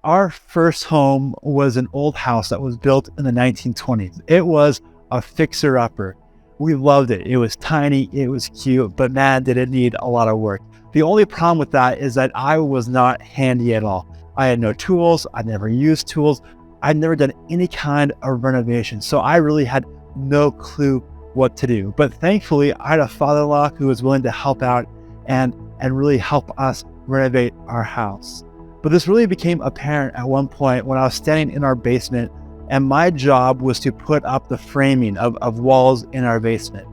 our first home was an old house that was built in the 1920s. It was a fixer-upper. We loved it. It was tiny, it was cute, but man, did it need a lot of work. The only problem with that is that I was not handy at all. I had no tools. I'd never used tools. I'd never done any kind of renovation. So I really had no clue what to do. But thankfully, I had a father-in-law who was willing to help out and really help us renovate our house. But this really became apparent at one point when I was standing in our basement, and my job was to put up the framing of walls in our basement.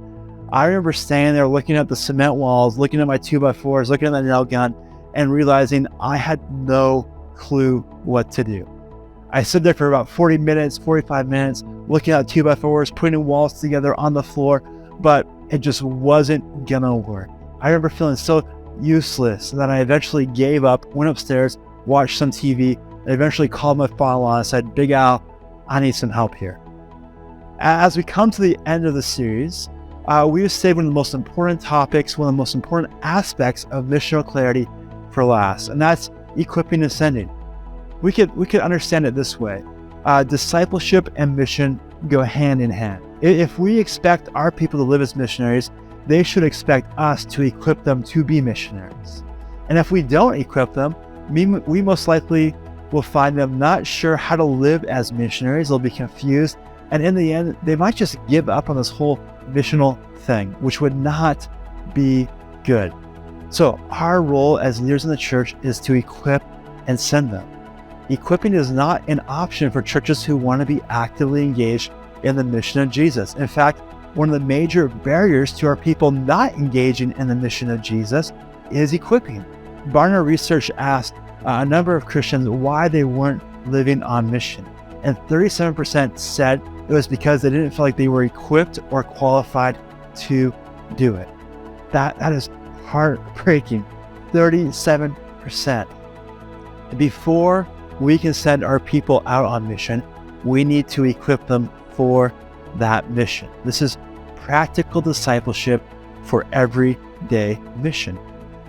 I remember standing there looking at the cement walls, looking at my 2x4s, looking at the nail gun, and realizing I had no clue what to do. I stood there for about 40 minutes, 45 minutes, looking at 2x4s, putting walls together on the floor, but it just wasn't gonna work. I remember feeling so useless that I eventually gave up, went upstairs, watched some TV, and eventually called my father-in-law and said, "Big Al, I need some help here." As we come to the end of the series, we've saved one of the most important topics, one of the most important aspects of missional clarity for last, and that's equipping and sending. We could understand it this way. Discipleship and mission go hand in hand. If we expect our people to live as missionaries, they should expect us to equip them to be missionaries. And if we don't equip them, we most likely will find them not sure how to live as missionaries. They'll be confused. And in the end, they might just give up on this whole missional thing, which would not be good. So our role as leaders in the church is to equip and send them. Equipping is not an option for churches who want to be actively engaged in the mission of Jesus. In fact, one of the major barriers to our people not engaging in the mission of Jesus is equipping. Barna research asked a number of Christians why they weren't living on mission, and 37% said it was because they didn't feel like they were equipped or qualified to do it. That is heartbreaking. 37%. Before we can send our people out on mission, we need to equip them for that mission. This is practical discipleship for everyday mission.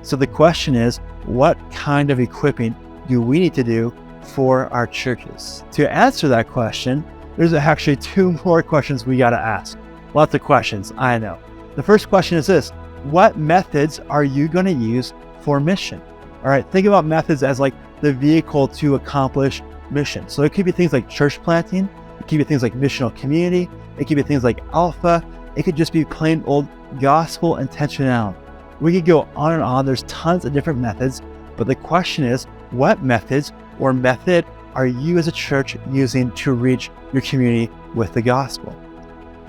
So the question is, what kind of equipping do we need to do for our churches? To answer that question, there's actually two more questions we got to ask. Lots of questions, I know. The first question is this: what methods are you going to use for mission? All right, think about methods as like the vehicle to accomplish mission. So it could be things like church planting, it could be things like missional community, it could be things like Alpha, it could just be plain old gospel intentionality. We could go on and on. There's tons of different methods, but the question is, what methods or method are you as a church using to reach your community with the gospel?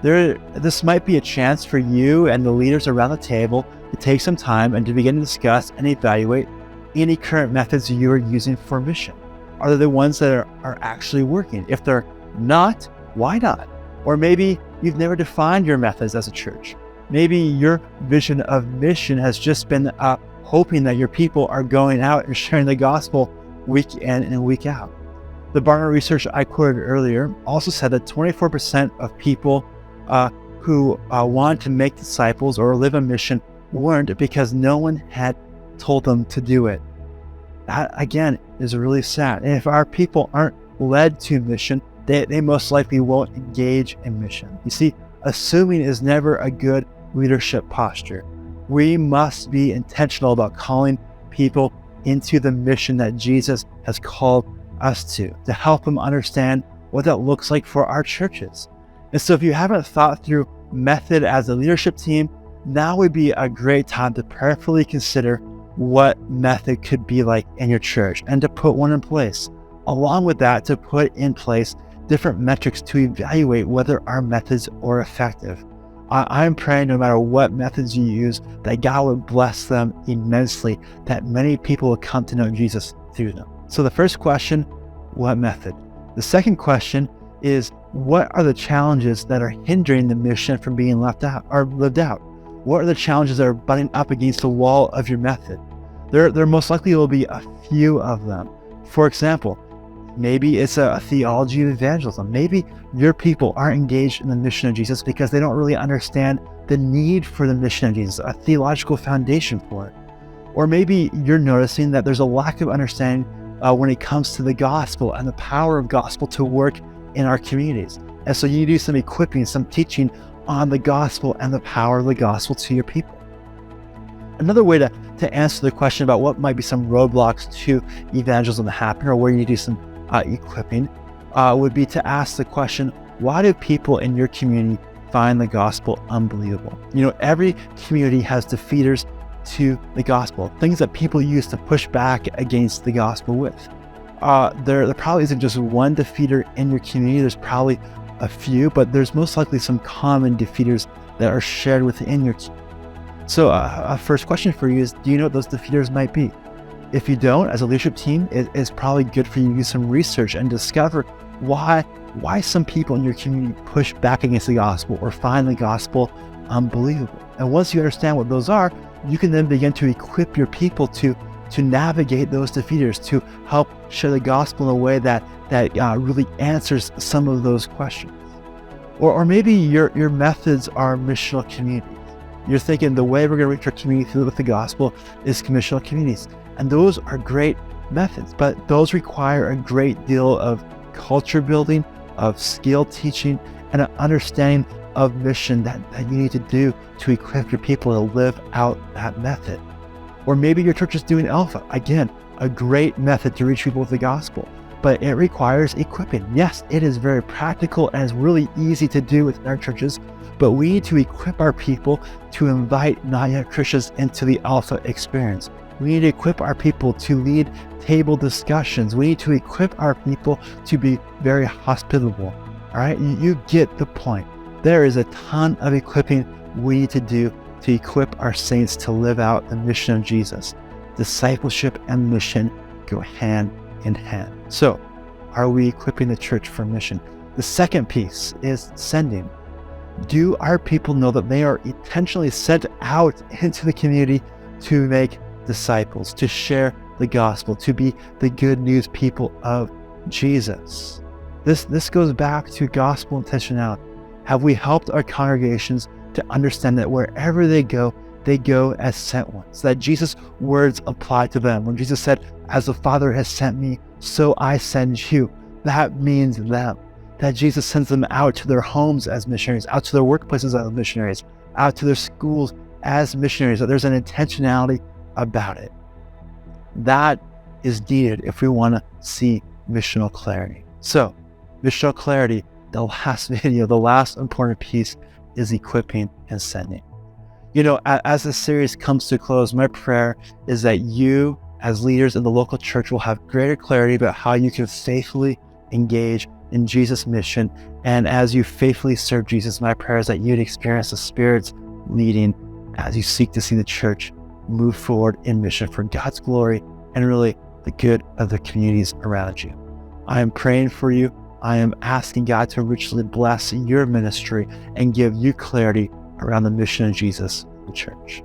This might be a chance for you and the leaders around the table to take some time and to begin to discuss and evaluate any current methods you are using for mission. Are they the ones that are actually working? If they're not, why not? Or maybe you've never defined your methods as a church. Maybe your vision of mission has just been hoping that your people are going out and sharing the gospel week in and week out. The Barna research I quoted earlier also said that 24% of people who wanted to make disciples or live a mission weren't, because no one had told them to do it. That, again, is really sad. And if our people aren't led to mission, they most likely won't engage in mission. You see, assuming is never a good leadership posture. We must be intentional about calling people into the mission that Jesus has called us to help them understand what that looks like for our churches. And so if you haven't thought through method as a leadership team, now would be a great time to prayerfully consider what method could be like in your church and to put one in place. Along with that, to put in place different metrics to evaluate whether our methods are effective. I'm praying no matter what methods you use, that God would bless them immensely, that many people will come to know Jesus through them. So the first question, what method? The second question is, what are the challenges that are hindering the mission from being left out or lived out? What are the challenges that are butting up against the wall of your method? There most likely will be a few of them. For example, maybe it's a theology of evangelism. Maybe your people aren't engaged in the mission of Jesus because they don't really understand the need for the mission of Jesus, a theological foundation for it. Or maybe you're noticing that there's a lack of understanding when it comes to the gospel and the power of gospel to work in our communities. And so you do some equipping, some teaching on the gospel and the power of the gospel to your people. Another way to answer the question about what might be some roadblocks to evangelism happening, or where you do some equipping, would be to ask the question, why do people in your community find the gospel unbelievable? Every community has defeaters to the gospel, things that people use to push back against the gospel with. There probably isn't just one defeater in your community. There's probably a few, but there's most likely some common defeaters that are shared within your community. So a first question for you is, do you know what those defeaters might be? If you don't, as a leadership team, it's probably good for you to do some research and discover why some people in your community push back against the gospel or find the gospel unbelievable. And once you understand what those are, you can then begin to equip your people to navigate those defeaters, to help share the gospel in a way that really answers some of those questions. Or maybe your methods are missional communities. You're thinking the way we're going to reach our community with the gospel is missional communities. And those are great methods, but those require a great deal of culture building, of skill teaching, and an understanding of mission that you need to do to equip your people to live out that method. Or maybe your church is doing Alpha. Again, a great method to reach people with the gospel, but it requires equipping. Yes, it is very practical and it's really easy to do within our churches, but we need to equip our people to invite not yet Christians into the Alpha experience. We need to equip our people to lead table discussions. We need to equip our people to be very hospitable. All right, you get the point. There is a ton of equipping we need to do to equip our saints to live out the mission of Jesus. Discipleship and mission go hand in hand. So, are we equipping the church for mission? The second piece is sending. Do our people know that they are intentionally sent out into the community to make disciples, to share the gospel, to be the good news people of Jesus? This goes back to gospel intentionality. Have we helped our congregations to understand that wherever they go as sent ones, that Jesus' words apply to them? When Jesus said, "As the Father has sent me, so I send you," that means them. That Jesus sends them out to their homes as missionaries, out to their workplaces as missionaries, out to their schools as missionaries, that there's an intentionality about it. That is needed if we want to see missional clarity. So, missional clarity, the last video, the last important piece is equipping and sending. As this series comes to a close, my prayer is that you, as leaders in the local church, will have greater clarity about how you can faithfully engage in Jesus' mission. And as you faithfully serve Jesus, my prayer is that you'd experience the Spirit's leading as you seek to see the church move forward in mission for God's glory and really the good of the communities around you. I am praying for you. I am asking God to richly bless your ministry and give you clarity around the mission of Jesus, the church.